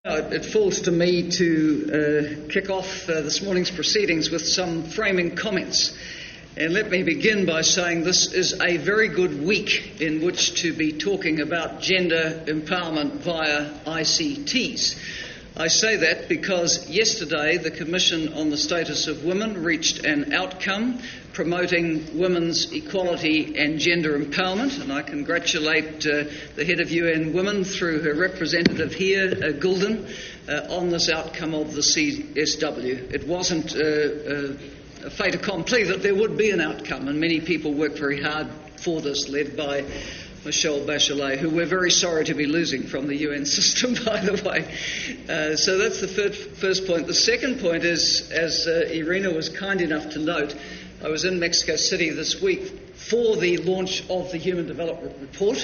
It falls to me to kick off this morning's proceedings with some framing comments. And let me begin by saying this is a very good week in which to be talking about gender empowerment via ICTs. I say that because yesterday the Commission on the Status of Women reached an outcome promoting women's equality and gender empowerment, and I congratulate the head of UN Women through her representative here, Gulden, on this outcome of the CSW. It wasn't a fait accompli that there would be an outcome, and many people worked very hard for this, led by Michelle Bachelet, who we're very sorry to be losing from the UN system, by the way. So that's the first point. The second point is, as Irina was kind enough to note, I was in Mexico City this week for the launch of the Human Development Report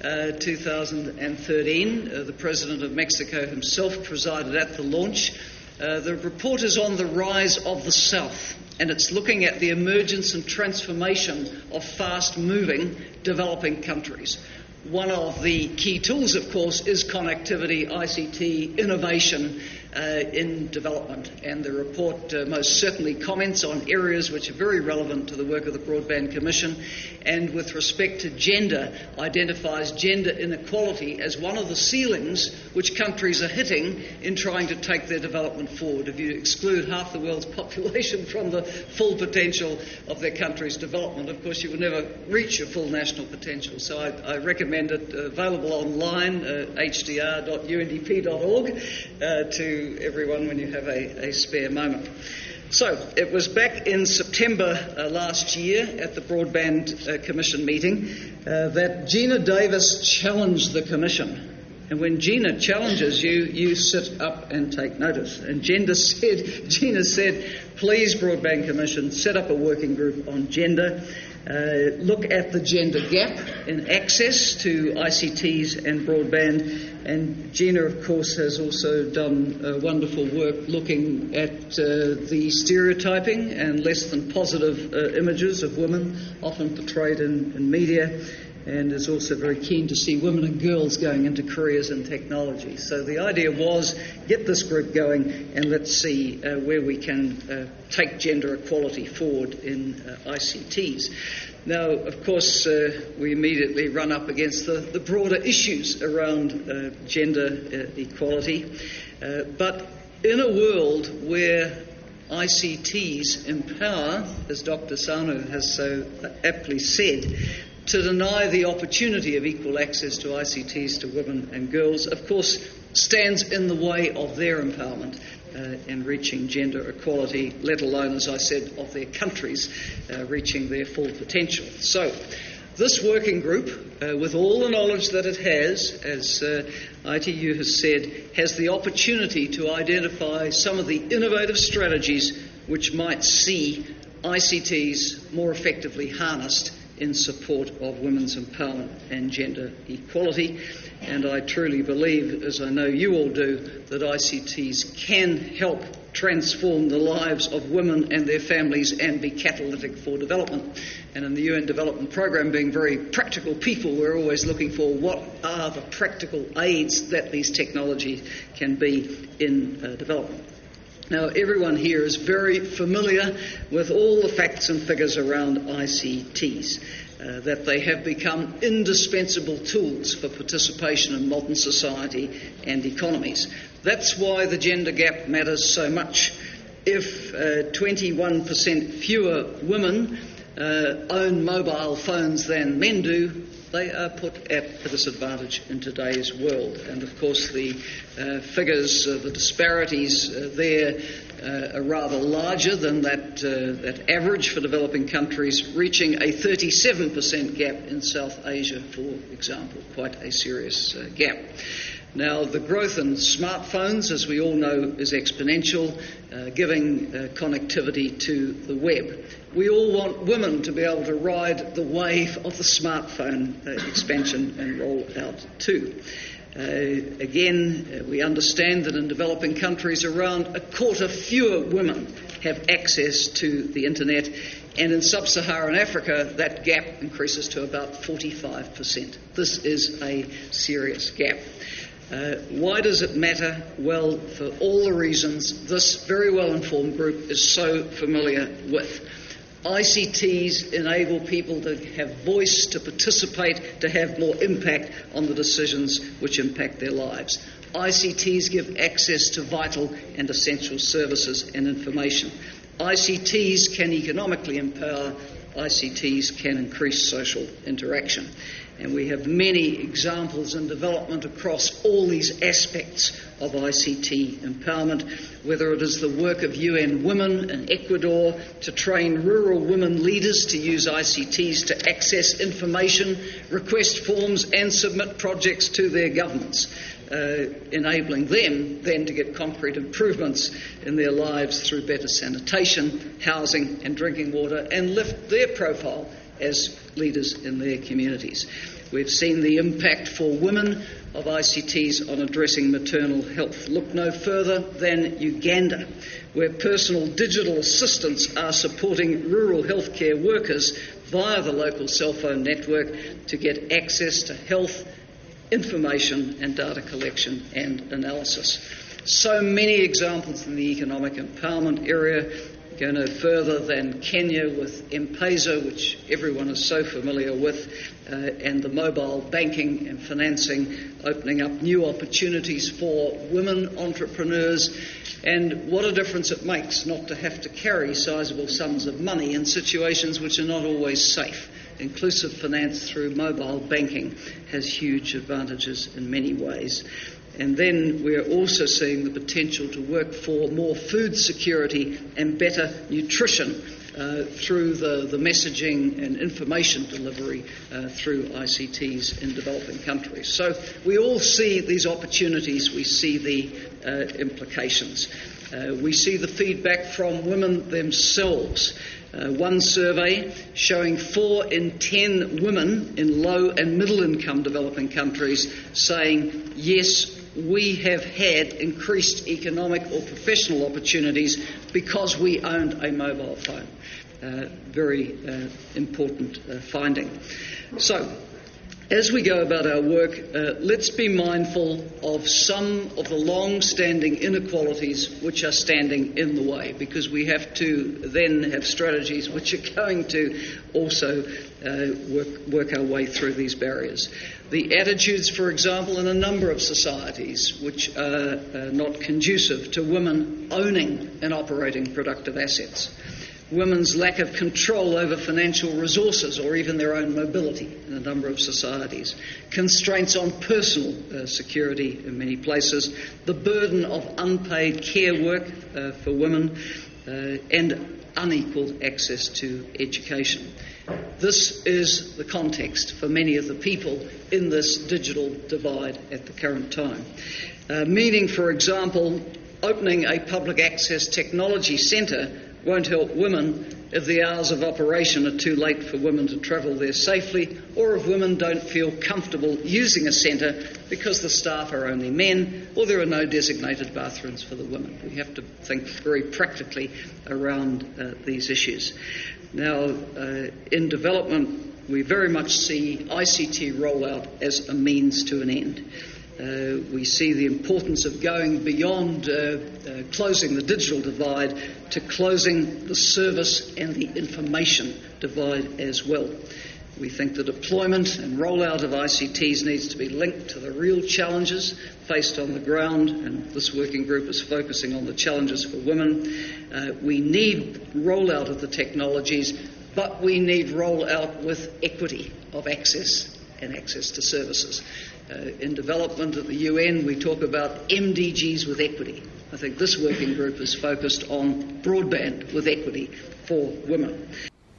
2013. The President of Mexico himself presided at the launch. The report is on the rise of the South, and it's looking at the emergence and transformation of fast-moving developing countries. One of the key tools, of course, is connectivity, ICT, innovation in development. And the report most certainly comments on areas which are very relevant to the work of the Broadband Commission, and with respect to gender, identifies gender inequality as one of the ceilings which countries are hitting in trying to take their development forward. If you exclude half the world's population from the full potential of their country's development, of course you will never reach your full national potential. So I recommend it, available online, hdr.undp.org, to everyone when you have a spare moment. So, it was back in September last year at the Broadband Commission meeting that Gina Davis challenged the Commission. And when Gina challenges you, you sit up and take notice. And Gina said, please, Broadband Commission, set up a working group on gender. Look at the gender gap in access to ICTs and broadband. And Gina, of course, has also done wonderful work looking at the stereotyping and less than positive images of women often portrayed in media, and is also very keen to see women and girls going into careers in technology. So the idea was, get this group going and let's see where we can take gender equality forward in ICTs. Now, of course, we immediately run up against the broader issues around gender equality. But in a world where ICTs empower, as Dr. Sanu has so aptly said, to deny the opportunity of equal access to ICTs to women and girls, of course, stands in the way of their empowerment in reaching gender equality, let alone, as I said, of their countries reaching their full potential. So, this working group, with all the knowledge that it has, as ITU has said, has the opportunity to identify some of the innovative strategies which might see ICTs more effectively harnessed in support of women's empowerment and gender equality. And I truly believe, as I know you all do, that ICTs can help transform the lives of women and their families and be catalytic for development. And in the UN Development Programme, being very practical people, we're always looking for what are the practical aids that these technologies can be in development. Now, everyone here is very familiar with all the facts and figures around ICTs, that they have become indispensable tools for participation in modern society and economies. That's why the gender gap matters so much. If 21% fewer women own mobile phones than men do, they are put at a disadvantage in today's world. And of course the figures, the disparities there are rather larger than that average for developing countries, reaching a 37% gap in South Asia, for example, quite a serious gap. Now, the growth in smartphones, as we all know, is exponential, giving connectivity to the web. We all want women to be able to ride the wave of the smartphone expansion and roll out too. Again, we understand that in developing countries, around a quarter fewer women have access to the internet, and in sub-Saharan Africa, that gap increases to about 45%. This is a serious gap. Why does it matter? Well, for all the reasons this very well-informed group is so familiar with. ICTs enable people to have voice, to participate, to have more impact on the decisions which impact their lives. ICTs give access to vital and essential services and information. ICTs can economically empower. ICTs can increase social interaction. And we have many examples in development across all these aspects of ICT empowerment, whether it is the work of UN Women in Ecuador to train rural women leaders to use ICTs to access information, request forms and submit projects to their governments, enabling them then to get concrete improvements in their lives through better sanitation, housing and drinking water, and lift their profile as leaders in their communities. We've seen the impact for women of ICTs on addressing maternal health. Look no further than Uganda, where personal digital assistants are supporting rural healthcare workers via the local cell phone network to get access to health information and data collection and analysis. So many examples in the economic empowerment area. Go no further than Kenya with M-Pesa, which everyone is so familiar with, and the mobile banking and financing, opening up new opportunities for women entrepreneurs. And what a difference it makes not to have to carry sizable sums of money in situations which are not always safe. Inclusive finance through mobile banking has huge advantages in many ways. And then we're also seeing the potential to work for more food security and better nutrition through the messaging and information delivery through ICTs in developing countries. So we all see these opportunities, we see the implications. We see the feedback from women themselves. One survey showing 4 in 10 women in low and middle income developing countries saying, yes, we have had increased economic or professional opportunities because we owned a mobile phone. Very important finding. So, as we go about our work, let's be mindful of some of the long-standing inequalities which are standing in the way, because we have to then have strategies which are going to also work our way through these barriers. The attitudes, for example, in a number of societies which are not conducive to women owning and operating productive assets. Women's lack of control over financial resources or even their own mobility in a number of societies, constraints on personal security in many places, the burden of unpaid care work for women, and unequal access to education. This is the context for many of the people in this digital divide at the current time. Meaning, for example, opening a public access technology centre won't help women if the hours of operation are too late for women to travel there safely, or if women don't feel comfortable using a centre because the staff are only men or there are no designated bathrooms for the women. We have to think very practically around these issues. Now, in development, we very much see ICT rollout as a means to an end. We see the importance of going beyond closing the digital divide to closing the service and the information divide as well. We think the deployment and rollout of ICTs needs to be linked to the real challenges faced on the ground, and this working group is focusing on the challenges for women. We need rollout of the technologies, but we need rollout with equity of access and access to services. In development at the UN, we talk about MDGs with equity. I think this working group is focused on broadband with equity for women.